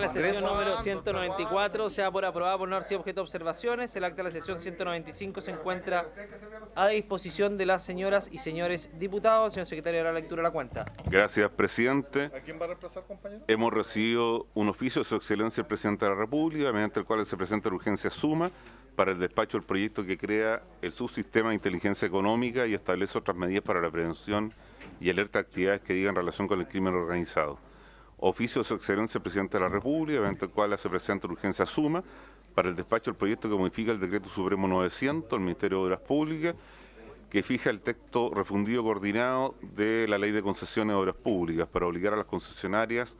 la sesión número 194 se da por aprobada por no haber sido objeto de observaciones. El acta de la sesión 195 se encuentra a disposición de las señoras y señores diputados. Señor secretario, hará la lectura de la cuenta. Gracias, presidente. ¿A quién va a reemplazar, compañero? Hemos recibido un oficio de su excelencia el presidente de la República, mediante el cual se presenta la urgencia suma para el despacho del proyecto que crea el subsistema de inteligencia económica y establece otras medidas para la prevención y alerta de actividades que digan relación con el crimen organizado. Oficio de su excelencia el presidente de la República, mediante el cual se presenta la urgencia suma para el despacho del proyecto que modifica el decreto supremo 900 del Ministerio de Obras Públicas, que fija el texto refundido coordinado de la Ley de Concesiones de Obras Públicas para obligar a las concesionarias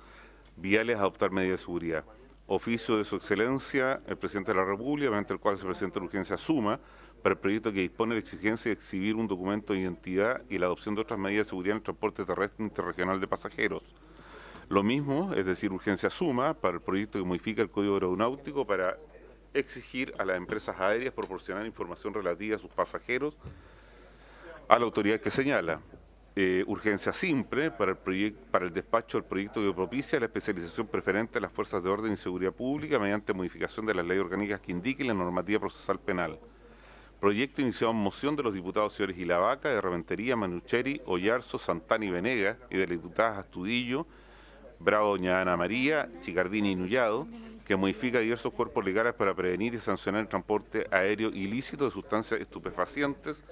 viales a adoptar medidas de seguridad. Oficio de su excelencia el presidente de la República, mediante el cual se presenta la urgencia suma para el proyecto que dispone la exigencia de exhibir un documento de identidad y la adopción de otras medidas de seguridad en el transporte terrestre interregional de pasajeros. Lo mismo, es decir, urgencia suma para el proyecto que modifica el Código Aeronáutico para exigir a las empresas aéreas proporcionar información relativa a sus pasajeros a la autoridad que señala. Urgencia simple para el despacho del proyecto que propicia la especialización preferente de las fuerzas de orden y seguridad pública mediante modificación de las leyes orgánicas que indiquen la normativa procesal penal. Proyecto iniciado en moción de los diputados señores Gilavaca, de Reventería, Manucheri, Oyarzo, Santana y Venegas y de las diputadas Astudillo, Bravo, doña Ana María, Chicardini y Nullado, que modifica diversos cuerpos legales para prevenir y sancionar el transporte aéreo ilícito de sustancias estupefacientes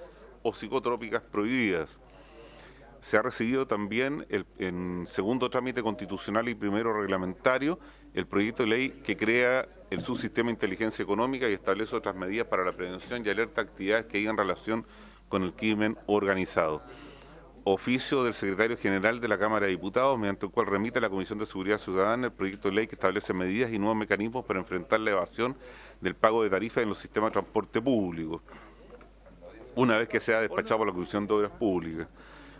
o psicotrópicas prohibidas. Se ha recibido también en segundo trámite constitucional y primero reglamentario el proyecto de ley que crea el subsistema de inteligencia económica y establece otras medidas para la prevención y alerta de actividades que digan relación con el crimen organizado. Oficio del secretario general de la Cámara de Diputados, mediante el cual remite a la Comisión de Seguridad Ciudadana el proyecto de ley que establece medidas y nuevos mecanismos para enfrentar la evasión del pago de tarifas en los sistemas de transporte público, una vez que sea despachado por la Comisión de Obras Públicas.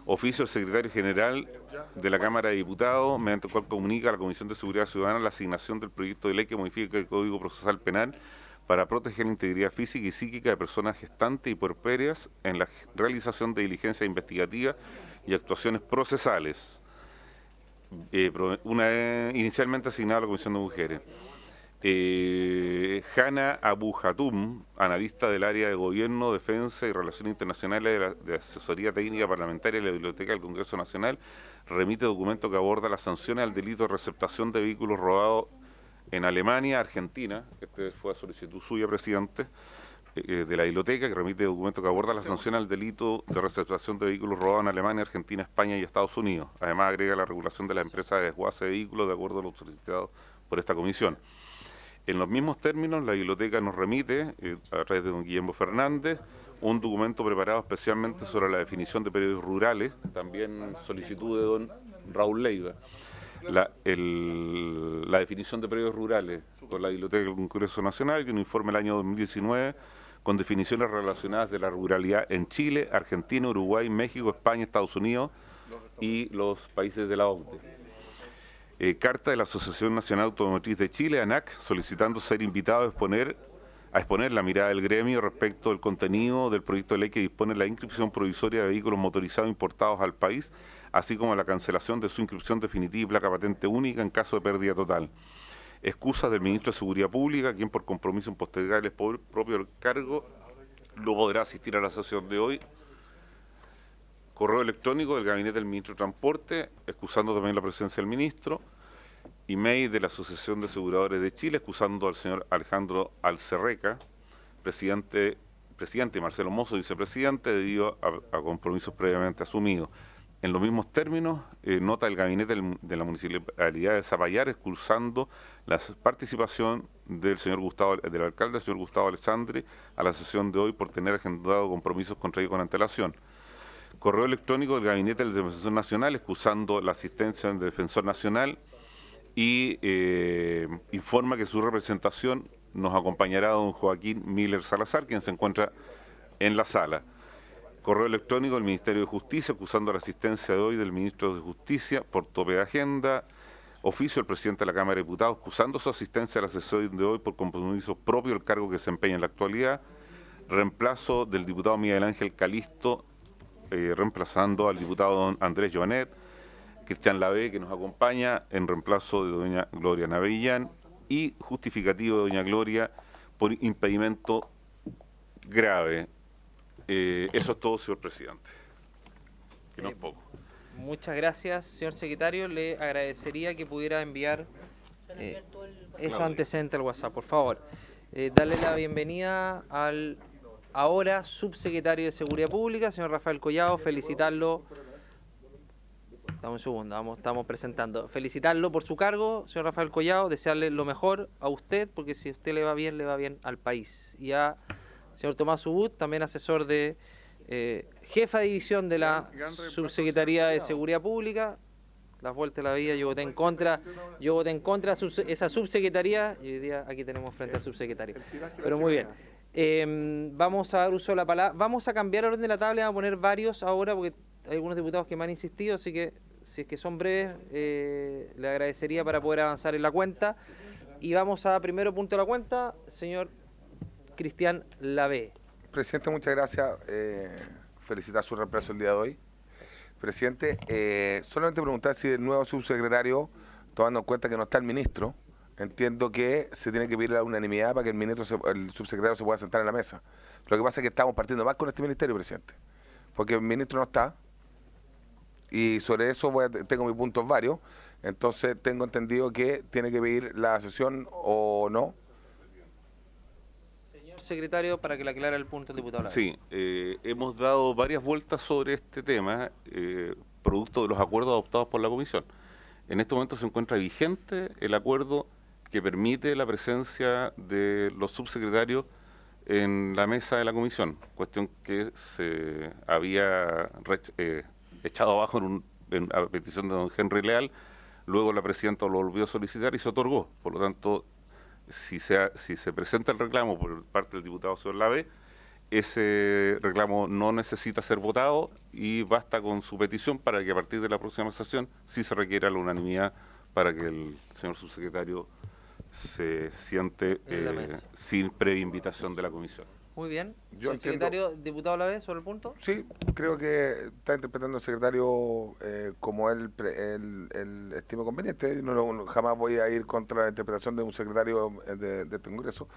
Oficio del secretario general de la Cámara de Diputados, mediante el cual comunica a la Comisión de Seguridad Ciudadana la asignación del proyecto de ley que modifica el Código Procesal Penal para proteger la integridad física y psíquica de personas gestantes y puerperias en la realización de diligencias investigativas y actuaciones procesales, inicialmente asignada a la Comisión de Mujeres. Hanna Abu Hatum, analista del área de Gobierno, Defensa y Relaciones Internacionales de Asesoría Técnica Parlamentaria de la Biblioteca del Congreso Nacional, remite documento que aborda las sanciones al delito de receptación de vehículos robados en Alemania, Argentina. Este fue a solicitud suya, presidente, de la biblioteca, que remite documento que aborda las sanciones al delito de receptación de vehículos robados en Alemania, Argentina, España y Estados Unidos. Además, agrega la regulación de las empresas de desguace de vehículos de acuerdo a lo solicitado por esta comisión. En los mismos términos, la biblioteca nos remite, a través de don Guillermo Fernández, un documento preparado especialmente sobre la definición de periodos rurales, también solicitud de don Raúl Leiva. La definición de periodos rurales por la Biblioteca del Congreso Nacional, que nos informa el año 2019, con definiciones relacionadas de la ruralidad en Chile, Argentina, Uruguay, México, España, Estados Unidos y los países de la OCDE. Carta de la Asociación Nacional Automotriz de Chile, ANAC, solicitando ser invitado a exponer la mirada del gremio respecto del contenido del proyecto de ley que dispone la inscripción provisoria de vehículos motorizados importados al país, así como la cancelación de su inscripción definitiva y placa patente única en caso de pérdida total. Excusas del Ministro de Seguridad Pública, quien por compromiso en postergar el propio cargo no podrá asistir a la sesión de hoy. Correo electrónico del Gabinete del Ministro de Transporte, excusando también la presencia del Ministro. Email de la Asociación de Aseguradores de Chile, excusando al señor Alejandro Alcerreca, presidente y Marcelo Mozo, vicepresidente, debido a compromisos previamente asumidos. En los mismos términos, nota del Gabinete de la Municipalidad de Zapallar, excusando la participación del alcalde, señor Gustavo Alessandri, a la sesión de hoy por tener agendado compromisos contraídos con antelación. Correo electrónico del Gabinete del Defensor Nacional, excusando la asistencia del Defensor Nacional y informa que su representación nos acompañará don Joaquín Miller Salazar, quien se encuentra en la sala. Correo electrónico del Ministerio de Justicia, excusando la asistencia de hoy del Ministro de Justicia por tope de agenda. Oficio del Presidente de la Cámara de Diputados, excusando su asistencia a la sesión de hoy por compromiso propio del cargo que se empeña en la actualidad. Reemplazo del diputado Miguel Ángel Calisto, reemplazando al diputado don Andrés Joanet. Cristian Lavé, que nos acompaña en reemplazo de doña Gloria Navellán, y justificativo de doña Gloria por impedimento grave. Eso es todo, señor presidente. Que no es poco. Muchas gracias, señor secretario. Le agradecería que pudiera enviar esos antecedentes al WhatsApp, por favor. Darle la bienvenida al ahora subsecretario de Seguridad Pública, señor Rafael Collado, felicitarlo. Dame un segundo, estamos presentando. Felicitarlo por su cargo, señor Rafael Collado, desearle lo mejor a usted, porque si a usted le va bien al país. Y a señor Tomás Ubut, también asesor de jefa de división de la Subsecretaría de Seguridad Pública. Las vueltas de la vida, yo voté en contra de esa subsecretaría, y hoy día aquí tenemos frente al subsecretario. Pero muy bien. Vamos a dar uso de la palabra. Vamos a cambiar el orden de la tabla, vamos a poner varios ahora, porque hay algunos diputados que me han insistido, así que si es que son breves, le agradecería para poder avanzar en la cuenta. Y vamos a primero punto de la cuenta, señor Cristian Lavé. Presidente, muchas gracias. Felicitar su reemplazo el día de hoy. Presidente, solamente preguntar si el nuevo subsecretario, tomando en cuenta que no está el ministro, entiendo que se tiene que pedir la unanimidad para que el subsecretario se pueda sentar en la mesa. Lo que pasa es que estamos partiendo más con este ministerio, presidente, porque el ministro no está, y sobre eso tengo mis puntos varios, entonces tengo entendido que tiene que pedir la sesión o no. Señor secretario, para que le aclare el punto el diputado. Sí, hemos dado varias vueltas sobre este tema, producto de los acuerdos adoptados por la Comisión. En este momento se encuentra vigente el acuerdo que permite la presencia de los subsecretarios en la mesa de la Comisión, cuestión que se había echado abajo a petición de don Henry Leal. Luego la presidenta lo volvió a solicitar y se otorgó. Por lo tanto, si se presenta el reclamo por parte del diputado señor Lavé, ese reclamo no necesita ser votado y basta con su petición para que a partir de la próxima sesión sí se requiera la unanimidad para que el señor subsecretario se siente sin previa invitación de la comisión. Muy bien. Yo ¿El secretario, diputado Lavé, sobre el punto? Sí, creo que está interpretando el secretario como él estime conveniente. Jamás voy a ir contra la interpretación de un secretario de este Congreso,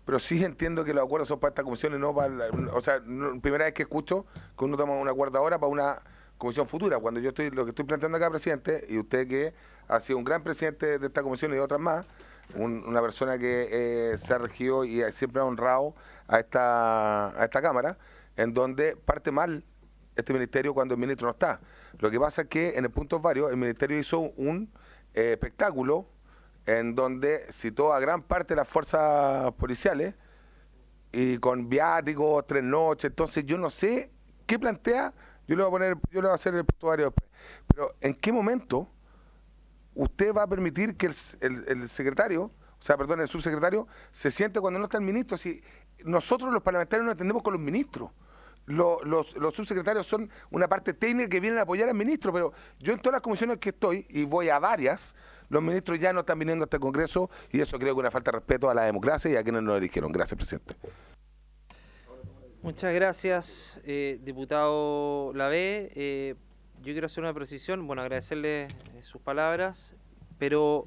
pero sí entiendo que los acuerdos son para esta comisión y no para... primera vez que escucho que uno toma un acuerdo ahora para una comisión futura. Cuando lo que estoy planteando acá, presidente, y usted que ha sido un gran presidente de esta comisión y de otras más, una persona que se ha regido y siempre ha honrado a esta Cámara, en donde parte mal este ministerio cuando el ministro no está. Lo que pasa es que en el punto varios el ministerio hizo un espectáculo en donde citó a gran parte de las fuerzas policiales y con viáticos, 3 noches. Entonces yo no sé qué plantea, yo le voy a hacer el punto varios después, pero ¿en qué momento usted va a permitir que el secretario, el subsecretario, se siente cuando no está el ministro? Si nosotros los parlamentarios no entendemos con los ministros. Los subsecretarios son una parte técnica que vienen a apoyar al ministro, pero yo en todas las comisiones que estoy, y voy a varias, los ministros ya no están viniendo a este Congreso, y eso creo que es una falta de respeto a la democracia y a quienes nos eligieron. Gracias, presidente. Muchas gracias, diputado Lavé. Yo quiero hacer una precisión, agradecerle sus palabras, pero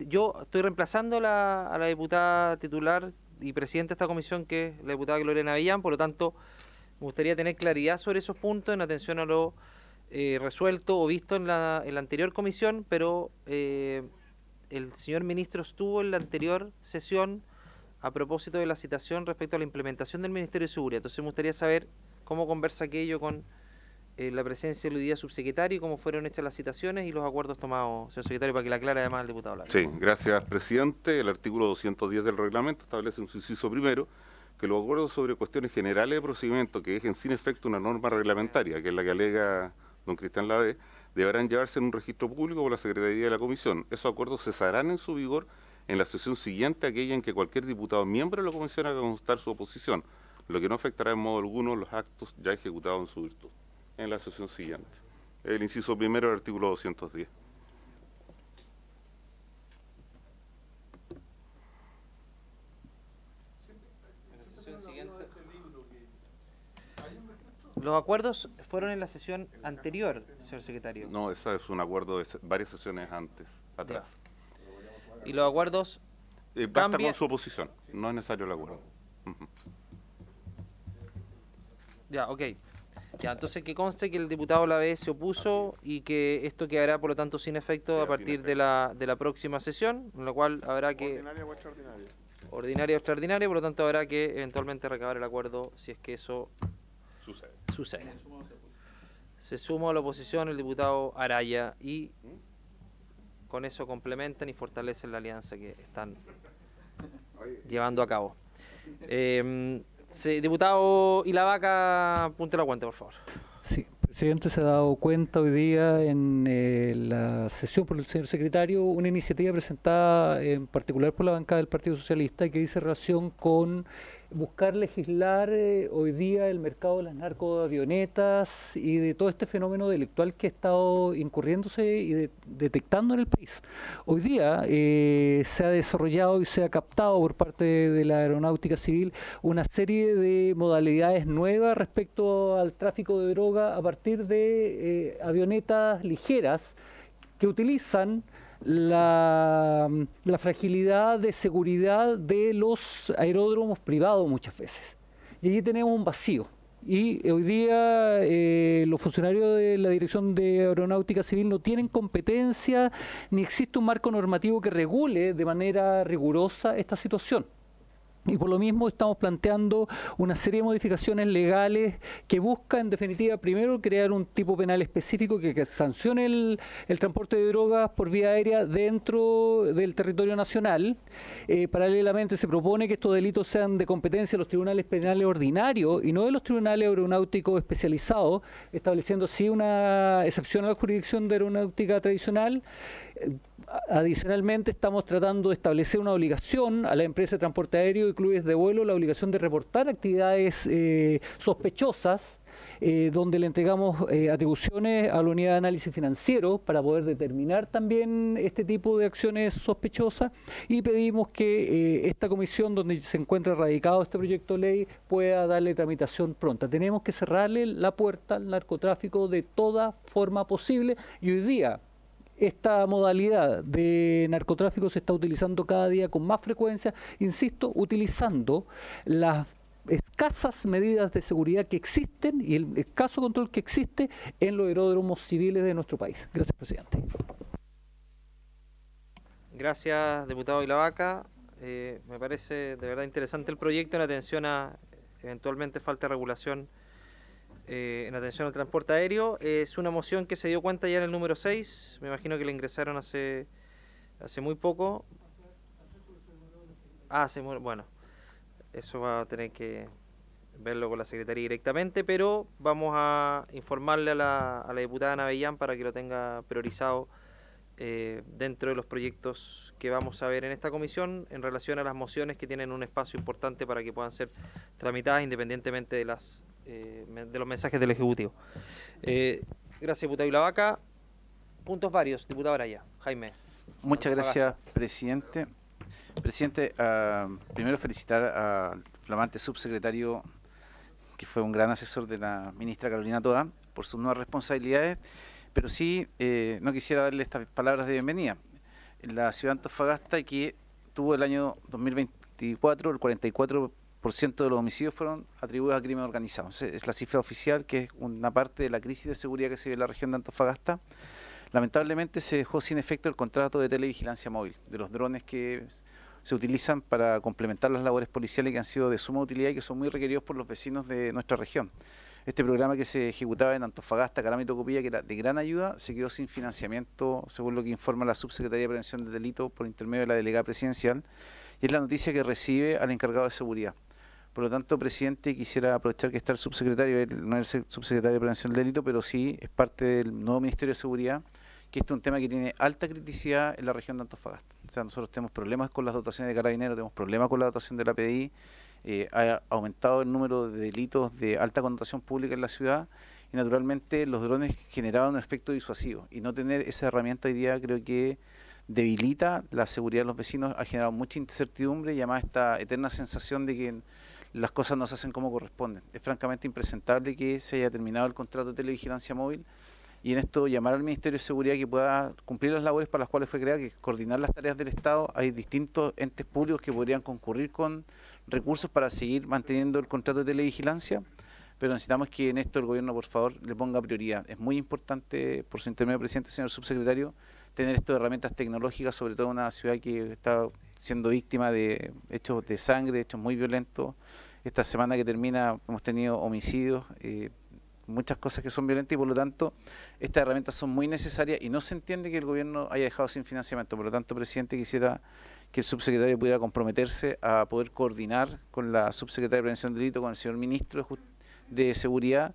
yo estoy reemplazando a la diputada titular y presidenta de esta comisión, que es la diputada Gloria Navellán, por lo tanto, me gustaría tener claridad sobre esos puntos en atención a lo resuelto o visto en la anterior comisión, pero el señor ministro estuvo en la anterior sesión a propósito de la citación respecto a la implementación del Ministerio de Seguridad. Entonces me gustaría saber cómo conversa aquello con la presencia del hoy día subsecretario y cómo fueron hechas las citaciones y los acuerdos tomados, señor secretario, para que le aclare además al diputado Blanco. Sí, gracias, presidente. El artículo 210 del reglamento establece en su inciso primero que los acuerdos sobre cuestiones generales de procedimiento que dejen sin efecto una norma reglamentaria, que es la que alega don Cristian Lavé, deberán llevarse en un registro público por la Secretaría de la Comisión. Esos acuerdos cesarán en su vigor en la sesión siguiente, aquella en que cualquier diputado miembro de la Comisión haga constar su oposición, lo que no afectará en modo alguno los actos ya ejecutados en su virtud en la sesión siguiente. El inciso primero del artículo 210. Los acuerdos fueron en la sesión anterior, señor secretario. No, ese es un acuerdo de varias sesiones antes, atrás. Ya. Y los acuerdos basta con su oposición, no es necesario el acuerdo. Ya, ok. Ya, entonces que conste que el diputado Lavés se opuso y que esto quedará por lo tanto sin efecto a partir de la próxima sesión, en la cual habrá que... Ordinaria o extraordinaria. Ordinaria o extraordinaria, por lo tanto habrá que eventualmente recabar el acuerdo si es que eso sucede. Se suma a la oposición el diputado Araya y con eso complementan y fortalecen la alianza que están llevando a cabo. Diputado Ilavaca, apunte la cuenta, por favor. Sí, el presidente se ha dado cuenta hoy día en la sesión por el señor secretario una iniciativa presentada en particular por la bancada del Partido Socialista que dice relación con buscar legislar hoy día el mercado de las narcoavionetas y de todo este fenómeno delictual que ha estado incurriéndose y detectando en el país. Hoy día se ha desarrollado y se ha captado por parte de la aeronáutica civil una serie de modalidades nuevas respecto al tráfico de droga a partir de avionetas ligeras que utilizan la fragilidad de seguridad de los aeródromos privados muchas veces. Y allí tenemos un vacío. Y hoy día los funcionarios de la Dirección de Aeronáutica Civil no tienen competencia ni existe un marco normativo que regule de manera rigurosa esta situación. Y por lo mismo estamos planteando una serie de modificaciones legales que buscan, en definitiva, primero crear un tipo penal específico que sancione el transporte de drogas por vía aérea dentro del territorio nacional. Paralelamente se propone que estos delitos sean de competencia de los tribunales penales ordinarios y no de los tribunales aeronáuticos especializados, estableciendo así una excepción a la jurisdicción de aeronáutica tradicional. Adicionalmente estamos tratando de establecer una obligación a la empresa de transporte aéreo y clubes de vuelo, la obligación de reportar actividades sospechosas, donde le entregamos atribuciones a la unidad de análisis financiero para poder determinar también este tipo de acciones sospechosas y pedimos que esta comisión donde se encuentra radicado este proyecto de ley pueda darle tramitación pronta. Tenemos que cerrarle la puerta al narcotráfico de toda forma posible y hoy día esta modalidad de narcotráfico se está utilizando cada día con más frecuencia, insisto, utilizando las escasas medidas de seguridad que existen y el escaso control que existe en los aeródromos civiles de nuestro país. Gracias, presidente. Gracias, diputado Ilavaca. Me parece de verdad interesante el proyecto en atención a eventualmente falta de regulación en atención al transporte aéreo. Es una moción que se dio cuenta ya en el número 6, me imagino que la ingresaron hace muy poco. Bueno, eso va a tener que verlo con la Secretaría directamente, pero vamos a informarle a la diputada Navellán para que lo tenga priorizado dentro de los proyectos que vamos a ver en esta comisión en relación a las mociones que tienen un espacio importante para que puedan ser tramitadas independientemente de los mensajes del Ejecutivo. Gracias, diputado Ilavaca. Puntos varios, diputado Araya. Jaime. Muchas gracias, presidente. Presidente, primero felicitar al flamante subsecretario, que fue un gran asesor de la ministra Carolina Toa, por sus nuevas responsabilidades, pero sí no quisiera darle estas palabras de bienvenida. La ciudad de Antofagasta, que tuvo el año 2024 el 44% de los homicidios fueron atribuidos a crimen organizado. Es la cifra oficial, que es una parte de la crisis de seguridad que se vive en la región de Antofagasta. Lamentablemente se dejó sin efecto el contrato de televigilancia móvil, de los drones que se utilizan para complementar las labores policiales que han sido de suma utilidad y que son muy requeridos por los vecinos de nuestra región. Este programa que se ejecutaba en Antofagasta, Calama y Tocopilla, que era de gran ayuda, se quedó sin financiamiento, según lo que informa la Subsecretaría de Prevención del Delito por intermedio de la delegada presidencial, y es la noticia que recibe al encargado de seguridad. Por lo tanto, presidente, quisiera aprovechar que está el subsecretario, él no es el subsecretario de Prevención del Delito, pero sí es parte del nuevo Ministerio de Seguridad, que este es un tema que tiene alta criticidad en la región de Antofagasta. O sea, nosotros tenemos problemas con las dotaciones de carabineros, tenemos problemas con la dotación de la PDI, ha aumentado el número de delitos de alta connotación pública en la ciudad y naturalmente los drones generaban un efecto disuasivo y no tener esa herramienta hoy día creo que debilita la seguridad de los vecinos, ha generado mucha incertidumbre y además esta eterna sensación de que las cosas no se hacen como corresponden. Es francamente impresentable que se haya terminado el contrato de televigilancia móvil y en esto llamar al Ministerio de Seguridad que pueda cumplir las labores para las cuales fue creada, que es coordinar las tareas del Estado. Hay distintos entes públicos que podrían concurrir con recursos para seguir manteniendo el contrato de televigilancia, pero necesitamos que en esto el gobierno, por favor, le ponga prioridad. Es muy importante, por su intermedio, presidente, señor subsecretario, tener estas herramientas tecnológicas, sobre todo en una ciudad que está siendo víctima de hechos de sangre, hechos muy violentos. Esta semana que termina hemos tenido homicidios, muchas cosas que son violentas y por lo tanto estas herramientas son muy necesarias y no se entiende que el gobierno haya dejado sin financiamiento. Por lo tanto, presidente, quisiera que el subsecretario pudiera comprometerse a poder coordinar con la subsecretaria de Prevención del Delito, con el señor ministro de Seguridad,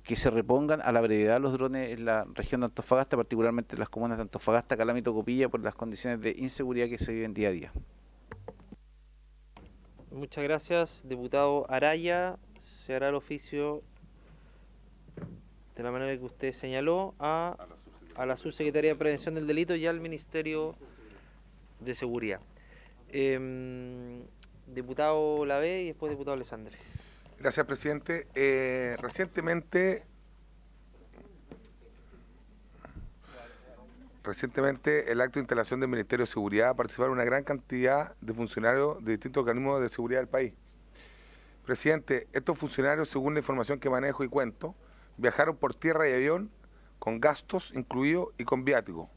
que se repongan a la brevedad los drones en la región de Antofagasta, particularmente en las comunas de Antofagasta, Calama y Tocopilla, por las condiciones de inseguridad que se viven día a día. Muchas gracias, diputado Araya. Se hará el oficio de la manera que usted señaló a la Subsecretaría de Prevención del Delito y al Ministerio de Seguridad. Diputado Lavé y después diputado Alessandri. Gracias, presidente. Recientemente el acto de instalación del Ministerio de Seguridad participaron una gran cantidad de funcionarios de distintos organismos de seguridad del país. Presidente, estos funcionarios, según la información que manejo y cuento, viajaron por tierra y avión con gastos incluidos y con viáticos,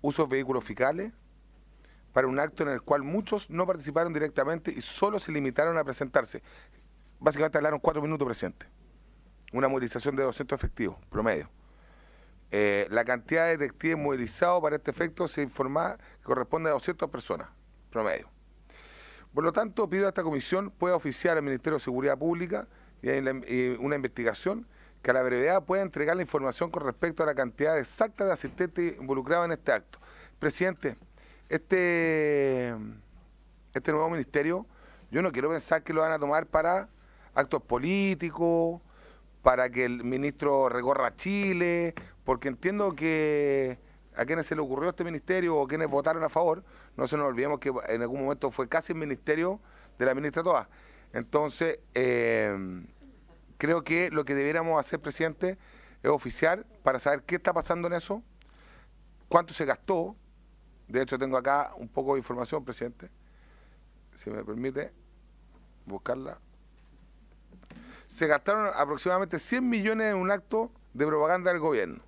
usos de vehículos fiscales, para un acto en el cual muchos no participaron directamente y solo se limitaron a presentarse. Básicamente hablaron 4 minutos, presidente. Una movilización de 200 efectivos, promedio. La cantidad de detectives movilizados para este efecto se informa que corresponde a 200 personas, promedio. Por lo tanto, pido a esta comisión pueda oficiar al Ministerio de Seguridad Pública y una investigación que a la brevedad pueda entregar la información con respecto a la cantidad exacta de asistentes involucrados en este acto. Presidente, este nuevo ministerio, yo no quiero pensar que lo van a tomar para actos políticos, para que el ministro recorra Chile, porque entiendo que a quienes se le ocurrió este ministerio o quienes votaron a favor, no se nos olvidemos que en algún momento fue casi el ministerio de la ministra Toa. Entonces, creo que lo que debiéramos hacer, presidente, es oficiar para saber qué está pasando en eso, cuánto se gastó. De hecho, tengo acá un poco de información, presidente, si me permite buscarla. Se gastaron aproximadamente 100 millones en un acto de propaganda del gobierno.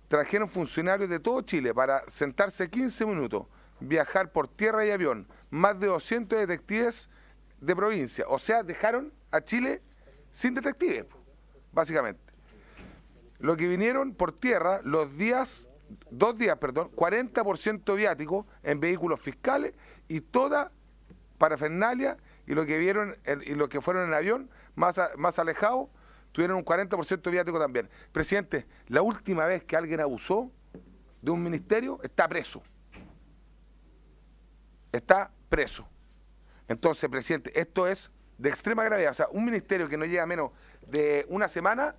Trajeron funcionarios de todo Chile para sentarse 15 minutos, viajar por tierra y avión, más de 200 detectives de provincia. O sea, dejaron a Chile sin detectives, básicamente. Lo que vinieron por tierra, 2 días, 40% viático en vehículos fiscales y toda parafernalia, y lo que vieron y lo que fueron en avión, más alejados, tuvieron un 40% viático también. Presidente, la última vez que alguien abusó de un ministerio está preso. Está preso. Entonces, presidente, esto es de extrema gravedad. O sea, un ministerio que no llega menos de una semana,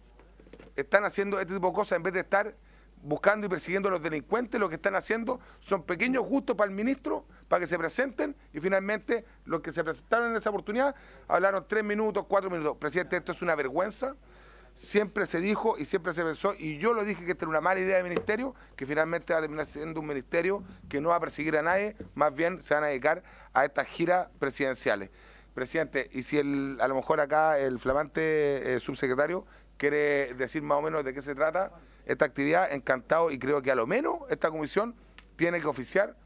están haciendo este tipo de cosas en vez de estar buscando y persiguiendo a los delincuentes. Lo que están haciendo son pequeños gustos para el ministro, para que se presenten, y finalmente los que se presentaron en esa oportunidad hablaron 3 minutos, 4 minutos. Presidente, esto es una vergüenza. Siempre se dijo y siempre se pensó, y yo lo dije, que esta era una mala idea de ministerio, que finalmente va a terminar siendo un ministerio que no va a perseguir a nadie, más bien se van a dedicar a estas giras presidenciales. Presidente, y si a lo mejor acá el flamante subsecretario quiere decir más o menos de qué se trata esta actividad, encantado, y creo que a lo menos esta comisión tiene que oficiar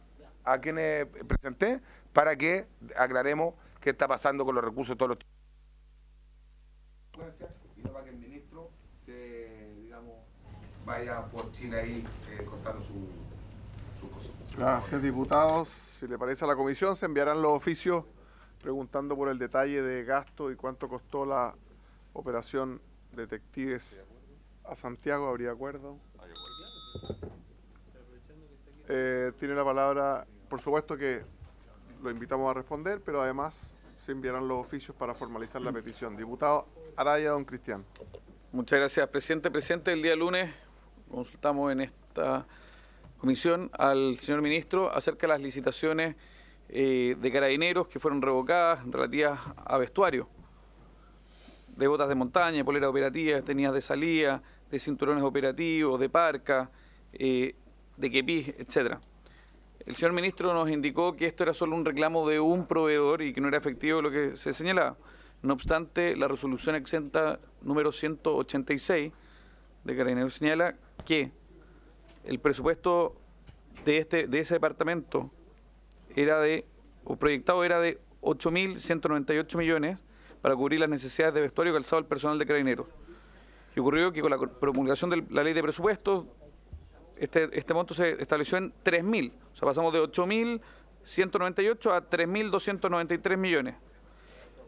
a quienes presenté para que aclaremos qué está pasando con los recursos de todos los chilenos. Y no para que el ministro vaya por Chile ahí contando sus cosas. Gracias, diputados. Si le parece a la comisión, se enviarán los oficios preguntando por el detalle de gasto y cuánto costó la operación Detectives a Santiago. ¿Habría acuerdo? Tiene la palabra, por supuesto que lo invitamos a responder, pero además se enviarán los oficios para formalizar la petición. Diputado Araya, don Cristian. Muchas gracias, presidente. Presidente, el día lunes consultamos en esta comisión al señor ministro acerca de las licitaciones de carabineros que fueron revocadas relativas a vestuario, de botas de montaña, poleras operativas, tenis de salida, de cinturones operativos, de parca, de kepis, etc. El señor ministro nos indicó que esto era solo un reclamo de un proveedor y que no era efectivo lo que se señalaba. No obstante, la resolución exenta número 186 de Carabineros señala que el presupuesto de ese departamento proyectado era de 8.198 millones para cubrir las necesidades de vestuario y calzado del personal de Carabineros. Y ocurrió que con la promulgación de la ley de presupuestos, este monto se estableció en 3.000, o sea, pasamos de 8.198 a 3.293 millones,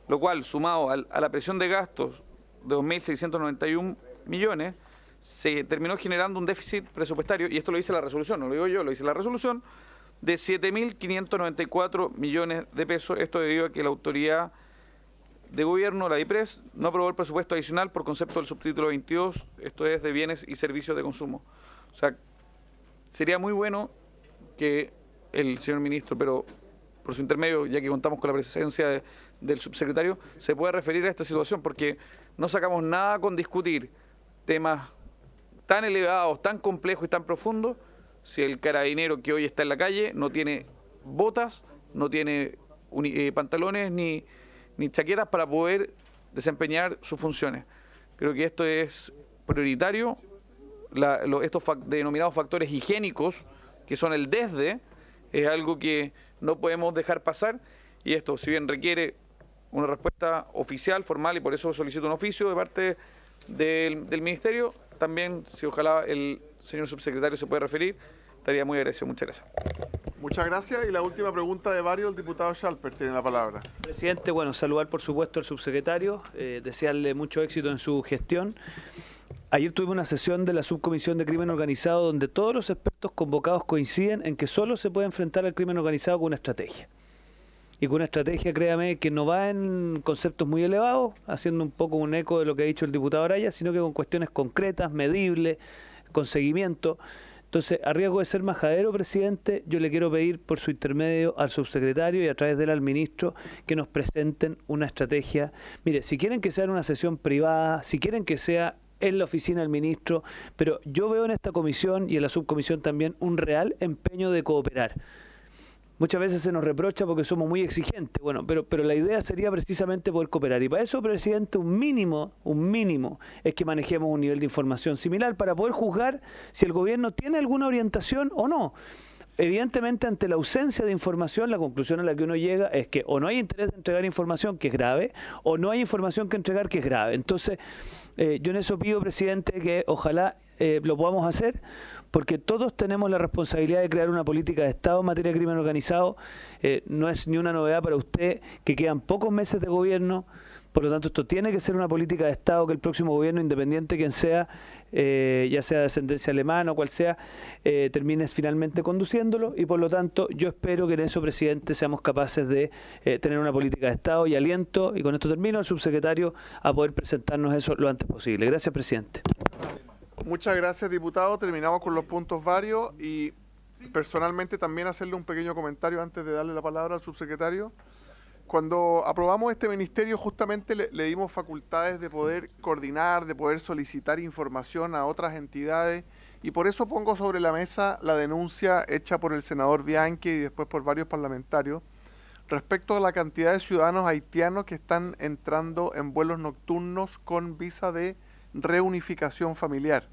lo cual, sumado a la presión de gastos de 2.691 millones, se terminó generando un déficit presupuestario, y esto lo dice la resolución, no lo digo yo, lo dice la resolución, de 7.594 millones de pesos, esto debido a que la autoridad de gobierno, la DIPRES, no aprobó el presupuesto adicional por concepto del subtítulo 22, esto es de bienes y servicios de consumo. O sea, sería muy bueno que el señor ministro, pero por su intermedio, ya que contamos con la presencia del subsecretario, se pueda referir a esta situación, porque no sacamos nada con discutir temas tan elevados, tan complejos y tan profundos, si el carabinero que hoy está en la calle no tiene botas, no tiene pantalones ni chaquetas para poder desempeñar sus funciones. Creo que esto es prioritario. Estos denominados factores higiénicos, que son el desde, es algo que no podemos dejar pasar, y esto, si bien requiere una respuesta oficial, formal, y por eso solicito un oficio de parte del Ministerio, también, si ojalá el señor subsecretario se puede referir, estaría muy agradecido. Muchas gracias. Muchas gracias. Y la última pregunta de varios, el diputado Schalper tiene la palabra. Presidente, bueno, saludar por supuesto al subsecretario, desearle mucho éxito en su gestión. Ayer tuvimos una sesión de la Subcomisión de Crimen Organizado donde todos los expertos convocados coinciden en que solo se puede enfrentar al crimen organizado con una estrategia. Y con una estrategia, créame, que no va en conceptos muy elevados, haciendo un poco un eco de lo que ha dicho el diputado Araya, sino que con cuestiones concretas, medibles, con seguimiento. Entonces, a riesgo de ser majadero, presidente, yo le quiero pedir por su intermedio al subsecretario y a través de él al ministro que nos presenten una estrategia. Mire, si quieren que sea en una sesión privada, si quieren que sea en la oficina del ministro, pero yo veo en esta comisión y en la subcomisión también un real empeño de cooperar. Muchas veces se nos reprocha porque somos muy exigentes, bueno, pero la idea sería precisamente poder cooperar. Y para eso, presidente, un mínimo es que manejemos un nivel de información similar para poder juzgar si el gobierno tiene alguna orientación o no. Evidentemente, ante la ausencia de información, la conclusión a la que uno llega es que o no hay interés de entregar información, que es grave, o no hay información que entregar, que es grave. Entonces, yo en eso pido, presidente, que ojalá lo podamos hacer, porque todos tenemos la responsabilidad de crear una política de Estado en materia de crimen organizado. No es ni una novedad para usted que quedan pocos meses de gobierno, por lo tanto esto tiene que ser una política de Estado que el próximo gobierno, independiente quien sea, ya sea de ascendencia alemana o cual sea, termine finalmente conduciéndolo, y por lo tanto yo espero que en eso, presidente, seamos capaces de tener una política de Estado, y aliento, y con esto termino, al subsecretario a poder presentarnos eso lo antes posible. Gracias, presidente. Muchas gracias, diputado. Terminamos con los puntos varios y personalmente también hacerle un pequeño comentario antes de darle la palabra al subsecretario. Cuando aprobamos este ministerio, justamente le dimos facultades de poder coordinar, de poder solicitar información a otras entidades, y por eso pongo sobre la mesa la denuncia hecha por el senador Bianchi y después por varios parlamentarios respecto a la cantidad de ciudadanos haitianos que están entrando en vuelos nocturnos con visa de reunificación familiar.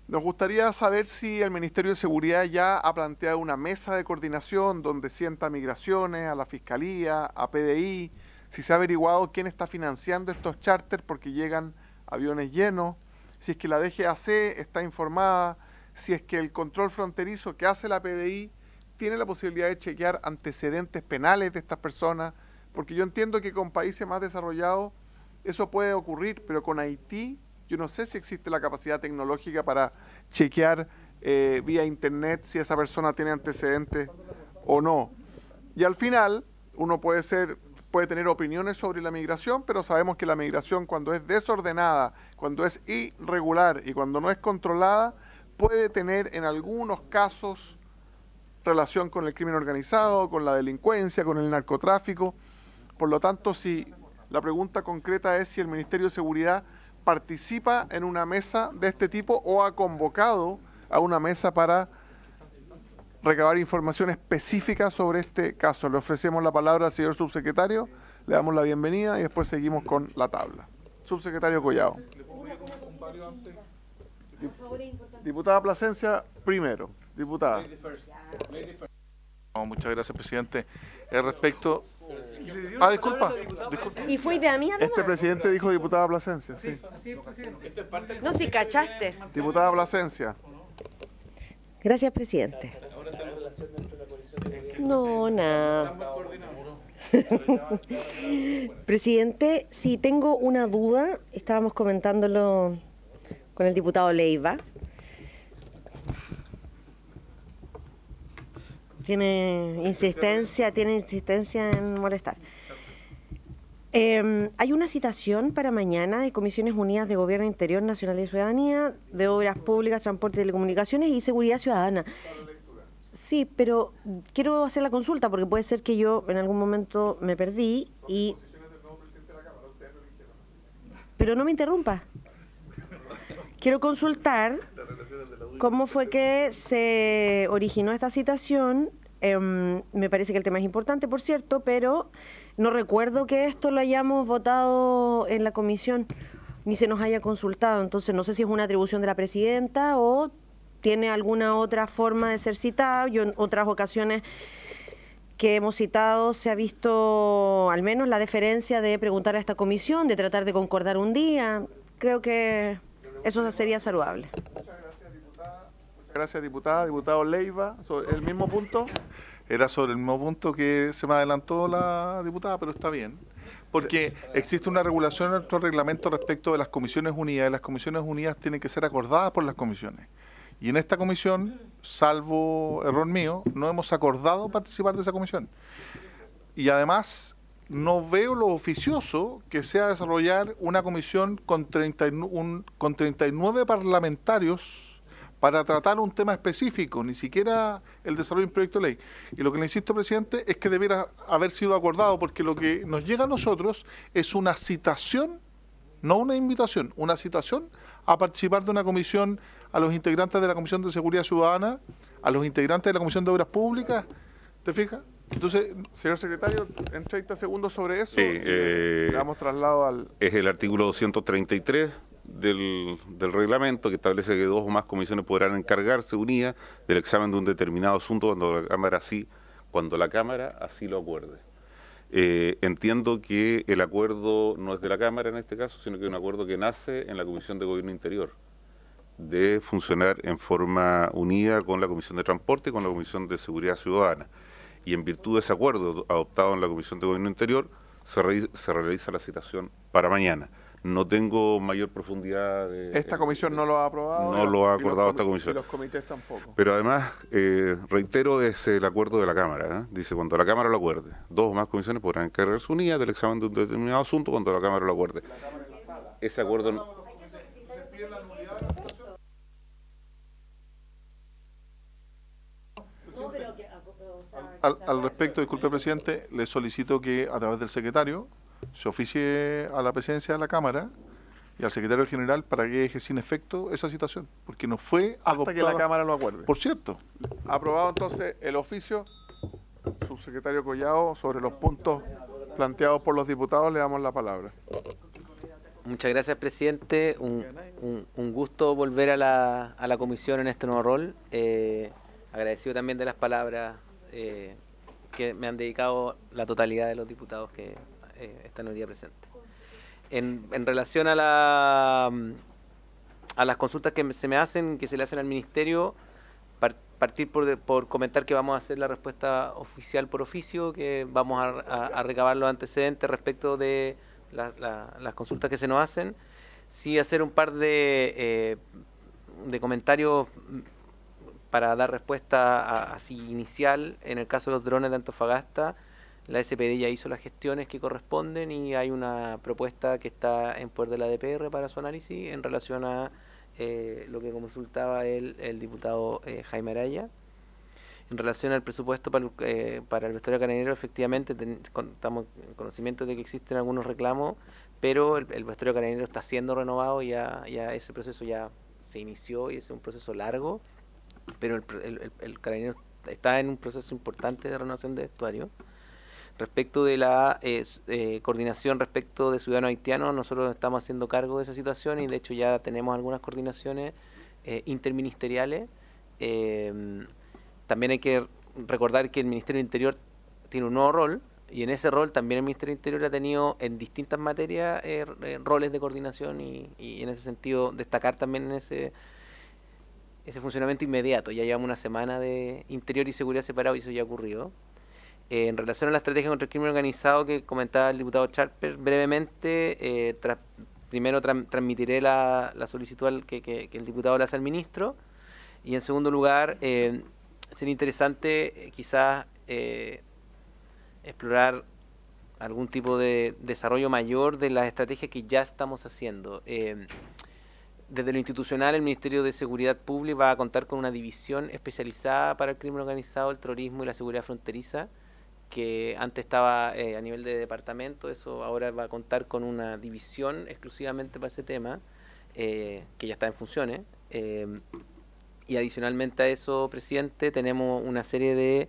Nos gustaría saber si el Ministerio de Seguridad ya ha planteado una mesa de coordinación donde sienta migraciones, a la Fiscalía, a PDI, si se ha averiguado quién está financiando estos charters porque llegan aviones llenos, si es que la DGAC está informada, si es que el control fronterizo que hace la PDI tiene la posibilidad de chequear antecedentes penales de estas personas, porque yo entiendo que con países más desarrollados eso puede ocurrir, pero con Haití yo no sé si existe la capacidad tecnológica para chequear vía internet si esa persona tiene antecedentes o no. Y al final, uno puede tener opiniones sobre la migración, pero sabemos que la migración, cuando es desordenada, cuando es irregular y cuando no es controlada, puede tener en algunos casos relación con el crimen organizado, con la delincuencia, con el narcotráfico. Por lo tanto, si la pregunta concreta es si el Ministerio de Seguridad participa en una mesa de este tipo o ha convocado a una mesa para recabar información específica sobre este caso. Le ofrecemos la palabra al señor subsecretario, le damos la bienvenida y después seguimos con la tabla. Subsecretario Collado. Diputada Plasencia, primero. Diputada. Muchas gracias, presidente. Respecto... disculpa. ¿Y fue idea mía? Este presidente dijo diputada Plasencia, sí. No, si cachaste. Diputada Plasencia. Gracias, presidente. No, nada. Presidente, sí, tengo una duda. Estábamos comentándolo con el diputado Leiva. Tiene insistencia en molestar. Hay una citación para mañana de Comisiones Unidas de Gobierno Interior, Nacional y Ciudadanía, de Obras Públicas, Transporte, Telecomunicaciones y Seguridad Ciudadana. Sí, pero quiero hacer la consulta porque puede ser que yo en algún momento me perdí y... Pero no me interrumpa. Quiero consultar cómo fue que se originó esta citación. Me parece que el tema es importante, por cierto, pero no recuerdo que esto lo hayamos votado en la comisión ni se nos haya consultado. Entonces no sé si es una atribución de la presidenta o tiene alguna otra forma de ser citada. Yo en otras ocasiones que hemos citado se ha visto al menos la deferencia de preguntar a esta comisión, de tratar de concordar un día. Creo que eso sería saludable. Muchas gracias, diputada. Muchas gracias, diputada. Diputado Leiva, sobre el mismo punto. Era sobre el mismo punto que se me adelantó la diputada, pero está bien. Porque existe una regulación en nuestro reglamento respecto de las comisiones unidas. Las comisiones unidas tienen que ser acordadas por las comisiones. Y en esta comisión, salvo error mío, no hemos acordado participar de esa comisión. Y además, no veo lo oficioso que sea desarrollar una comisión con 39 parlamentarios para tratar un tema específico, ni siquiera el desarrollo de un proyecto de ley. Y lo que le insisto, presidente, es que debiera haber sido acordado, porque lo que nos llega a nosotros es una citación, no una invitación, una citación a participar de una comisión a los integrantes de la Comisión de Seguridad Ciudadana, a los integrantes de la Comisión de Obras Públicas, ¿te fijas? Entonces, señor secretario, en 30 segundos sobre eso, le damos traslado al... Es el artículo 233 del reglamento que establece que 2 o más comisiones podrán encargarse unidas del examen de un determinado asunto cuando la Cámara así lo acuerde. Entiendo que el acuerdo no es de la Cámara en este caso, sino que es un acuerdo que nace en la Comisión de Gobierno Interior, de funcionar en forma unida con la Comisión de Transporte y con la Comisión de Seguridad Ciudadana. Y en virtud de ese acuerdo adoptado en la Comisión de Gobierno Interior, se realiza la citación para mañana. No tengo mayor profundidad. Esta comisión no lo ha aprobado. No lo ha acordado esta comisión. Y los comités tampoco. Pero además, reitero, es el acuerdo de la Cámara. Dice, cuando la Cámara lo acuerde. 2 o más comisiones podrán encargarse unidas del examen de un determinado asunto cuando la Cámara lo acuerde. Ese acuerdo... Al respecto, disculpe, presidente, le solicito que a través del secretario se oficie a la presidencia de la Cámara y al secretario general para que deje sin efecto esa citación, porque no fue adoptada. Hasta que la Cámara lo acuerde. Por cierto. Aprobado entonces el oficio, subsecretario Collado, sobre los puntos planteados por los diputados, le damos la palabra. Muchas gracias, presidente. Un gusto volver a la comisión en este nuevo rol. Agradecido también de las palabras que me han dedicado la totalidad de los diputados que están hoy día presentes. En relación a las consultas que se me hacen, que se le hacen al Ministerio, partir por comentar que vamos a hacer la respuesta oficial por oficio, que vamos a recabar los antecedentes respecto de las consultas que se nos hacen. Sí hacer un par de comentarios para dar respuesta así inicial. En el caso de los drones de Antofagasta, la SPD ya hizo las gestiones que corresponden y hay una propuesta que está en poder de la DPR para su análisis en relación a lo que consultaba el diputado Jaime Araya. En relación al presupuesto para el vestuario carabinero, efectivamente estamos en conocimiento de que existen algunos reclamos, pero el vestuario carabinero está siendo renovado, ya ese proceso ya se inició y es un proceso largo, pero el carabinero está en un proceso importante de renovación de vestuario. Respecto de la coordinación respecto de ciudadanos haitianos, nosotros estamos haciendo cargo de esa situación y de hecho ya tenemos algunas coordinaciones interministeriales. También hay que recordar que el Ministerio del Interior tiene un nuevo rol y en ese rol también el Ministerio del Interior ha tenido en distintas materias roles de coordinación y en ese sentido destacar también en ese funcionamiento inmediato. Ya llevamos una semana de Interior y Seguridad separado y eso ya ha ocurrido. En relación a la estrategia contra el crimen organizado que comentaba el diputado Charper, brevemente, primero transmitiré la solicitud que el diputado le hace al ministro y en segundo lugar, sería interesante quizás explorar algún tipo de desarrollo mayor de las estrategias que ya estamos haciendo. Desde lo institucional, el Ministerio de Seguridad Pública va a contar con una división especializada para el crimen organizado, el terrorismo y la seguridad fronteriza, que antes estaba a nivel de departamento. Eso ahora va a contar con una división exclusivamente para ese tema, que ya está en funciones. Y adicionalmente a eso, presidente, tenemos una serie de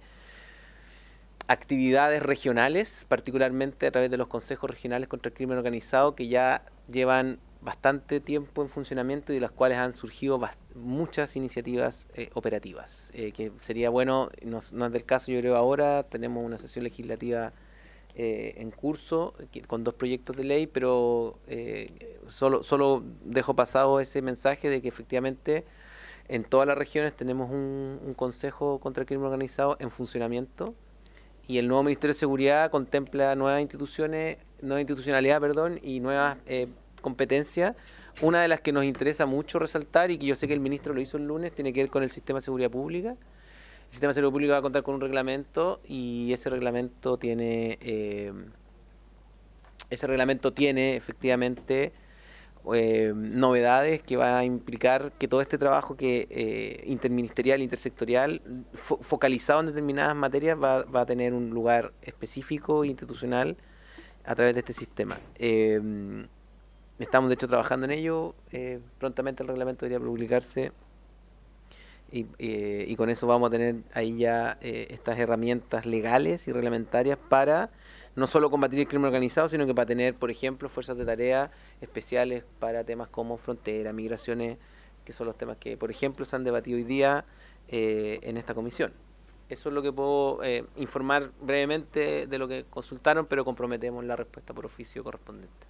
actividades regionales, particularmente a través de los consejos regionales contra el crimen organizado, que ya llevan bastante tiempo en funcionamiento y de las cuales han surgido muchas iniciativas operativas, que sería bueno, no es del caso yo creo ahora, tenemos una sesión legislativa en curso con 2 proyectos de ley, pero solo dejo pasado ese mensaje de que efectivamente en todas las regiones tenemos un consejo contra el crimen organizado en funcionamiento y el nuevo Ministerio de Seguridad contempla nueva institucionalidad y nuevas competencias. Una de las que nos interesa mucho resaltar y que yo sé que el ministro lo hizo el lunes tiene que ver con el sistema de seguridad pública. El sistema de seguridad pública va a contar con un reglamento y ese reglamento tiene efectivamente novedades que va a implicar que todo este trabajo interministerial, intersectorial, focalizado en determinadas materias va a tener un lugar específico e institucional a través de este sistema. Estamos de hecho trabajando en ello, prontamente el reglamento debería publicarse y con eso vamos a tener ahí ya estas herramientas legales y reglamentarias para no solo combatir el crimen organizado, sino que para tener, por ejemplo, fuerzas de tarea especiales para temas como frontera, migraciones, que son los temas que, por ejemplo, se han debatido hoy día en esta comisión. Eso es lo que puedo informar brevemente de lo que consultaron, pero comprometemos la respuesta por oficio correspondiente.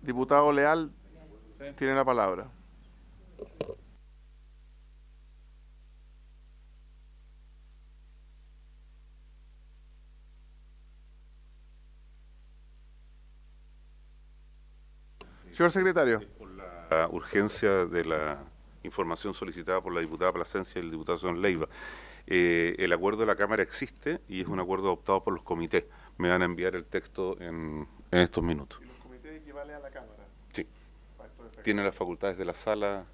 Diputado Leal, tiene la palabra. Señor secretario. Por la urgencia de la información solicitada por la diputada Plasencia y el diputado señor Leiva. El acuerdo de la Cámara existe y es un acuerdo adoptado por los comités. Me van a enviar el texto en estos minutos. ¿Y los comités equivalen a la Cámara? Sí. Tiene las facultades de la sala.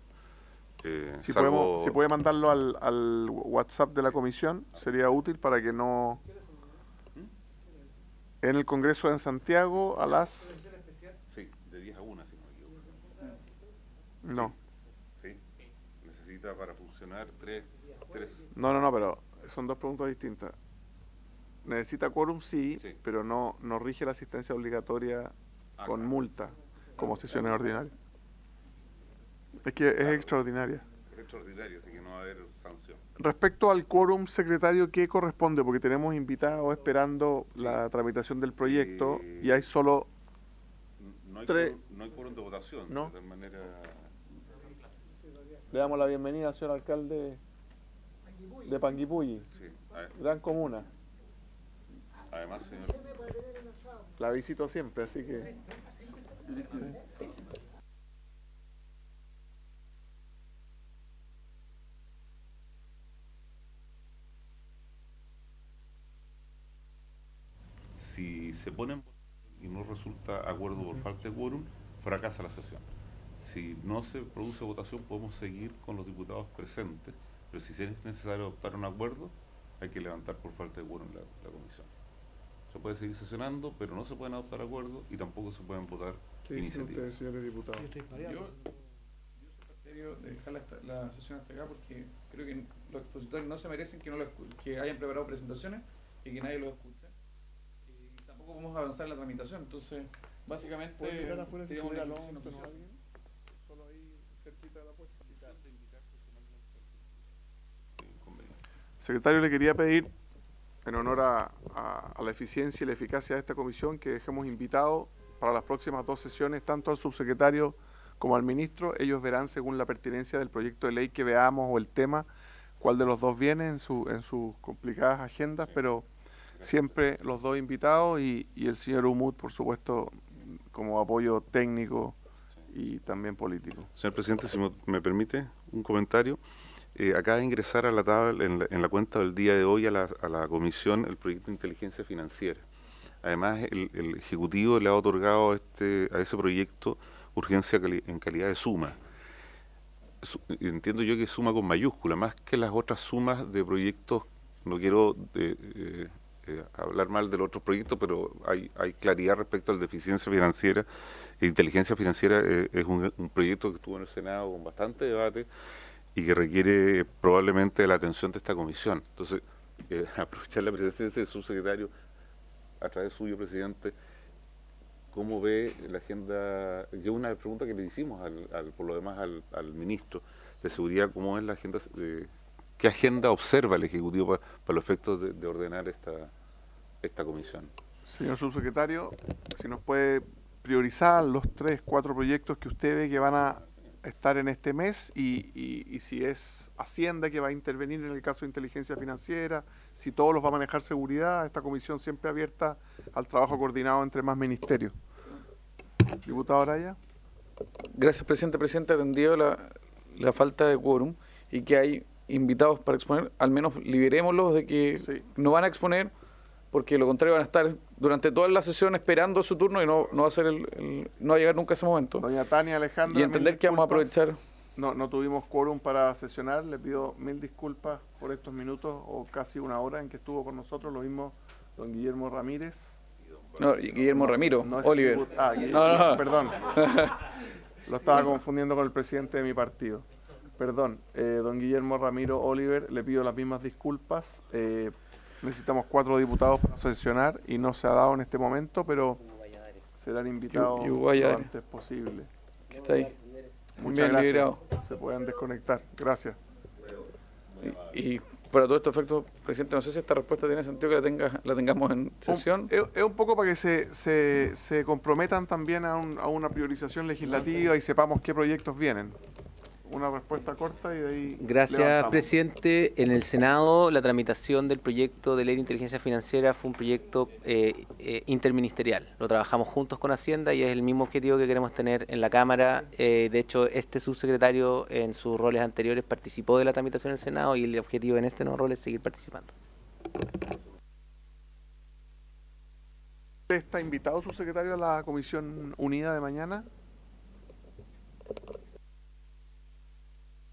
Si puede mandarlo al WhatsApp de la comisión, sería útil para que no... En el Congreso en Santiago a las... Sí, de 10 a 1, si no me equivoco. No. Sí. Necesita para funcionar 3. No, pero son 2 preguntas distintas. Necesita quórum, sí, pero no rige la asistencia obligatoria con multa, como sesiones ordinarias. Es que es extraordinaria. Es extraordinaria, así que no va a haber sanción. Respecto al quórum, secretario, ¿qué corresponde? Porque tenemos invitados esperando la tramitación del proyecto y hay solo... No hay quórum de votación, ¿no? De tal manera... Le damos la bienvenida al señor alcalde de Panguipulli, gran comuna. Además, señor... La visito siempre, así que... Si se ponen y no resulta acuerdo por falta de quórum, fracasa la sesión. Si no se produce votación, podemos seguir con los diputados presentes, pero si es necesario adoptar un acuerdo, hay que levantar por falta de quórum la comisión. Se puede seguir sesionando, pero no se pueden adoptar acuerdos y tampoco se pueden votar ¿Qué dicen iniciativas. ustedes, señores diputados? Yo soy partidario de dejar la sesión hasta acá porque creo que los expositores no se merecen que hayan preparado presentaciones y que nadie los escuche. Y tampoco podemos avanzar en la tramitación, entonces básicamente seríamos una ejecución oficiosa. Solo ahí cerquita de la puerta. Secretario, le quería pedir, en honor a la eficiencia y la eficacia de esta comisión, que dejemos invitado para las próximas 2 sesiones tanto al subsecretario como al ministro. Ellos verán, según la pertinencia del proyecto de ley que veamos o el tema, cuál de los dos viene en sus complicadas agendas, pero siempre los 2 invitados y el señor Umut, por supuesto, como apoyo técnico y también político. Señor presidente, si me permite un comentario. Acaba de ingresar a la tabla, en la cuenta del día de hoy a la comisión, el proyecto de inteligencia financiera. Además, el Ejecutivo le ha otorgado a ese proyecto urgencia en calidad de suma. Entiendo yo que suma con mayúscula, más que las otras sumas de proyectos. No quiero hablar mal de los otros proyectos, pero hay claridad respecto a la deficiencia financiera. Inteligencia financiera es un proyecto que estuvo en el Senado con bastante debate y que requiere probablemente la atención de esta comisión. Entonces, aprovechar la presencia del subsecretario, a través suyo, presidente, ¿cómo ve la agenda? Que es una pregunta que le hicimos por lo demás al ministro de Seguridad, ¿cómo es la agenda? ¿Qué agenda observa el Ejecutivo para los efectos de ordenar esta comisión? Señor subsecretario, si nos puede priorizar los 3, 4 proyectos que usted ve que van a estar en este mes y si es Hacienda que va a intervenir en el caso de inteligencia financiera, si todos los va a manejar seguridad, esta comisión siempre abierta al trabajo coordinado entre más ministerios. Diputado Araya. Gracias, presidente. Presidente, atendido la falta de quórum y que hay invitados para exponer, al menos liberémoslos de que no van a exponer, porque lo contrario van a estar durante toda la sesión esperando su turno y no va a ser no va a llegar nunca ese momento. Doña Tania Alejandra. Y entender que vamos a aprovechar. No tuvimos quórum para sesionar, le pido 1000 disculpas por estos minutos o casi 1 hora en que estuvo con nosotros, lo mismo don Guillermo Ramírez. No, Guillermo Ramiro, no Oliver. No, perdón. Lo estaba confundiendo con el presidente de mi partido. Perdón, don Guillermo Ramiro Oliver, le pido las mismas disculpas. Necesitamos 4 diputados para sesionar y no se ha dado en este momento, pero serán invitados lo antes posible. Está ahí. Muchas gracias. Liberado. Se pueden desconectar. Gracias. Y para todo este efecto, presidente, no sé si esta respuesta tiene sentido que la tengamos en sesión. Es un poco para que se comprometan también a una priorización legislativa y sepamos qué proyectos vienen. Una respuesta corta y de ahí Gracias, levantamos. presidente. En el Senado, la tramitación del proyecto de ley de inteligencia financiera fue un proyecto interministerial. Lo trabajamos juntos con Hacienda y es el mismo objetivo que queremos tener en la Cámara. De hecho, este subsecretario en sus roles anteriores participó de la tramitación en el Senado y el objetivo en este nuevo rol es seguir participando. ¿Usted está invitado, subsecretario, a la Comisión Unida de mañana?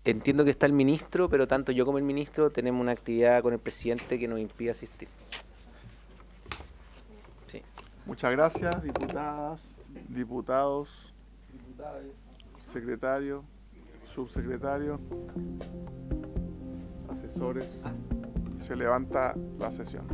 Entiendo que está el ministro, pero tanto yo como el ministro tenemos una actividad con el presidente que nos impide asistir. Sí. Muchas gracias, diputadas, diputados, secretario, subsecretario, asesores. Se levanta la sesión.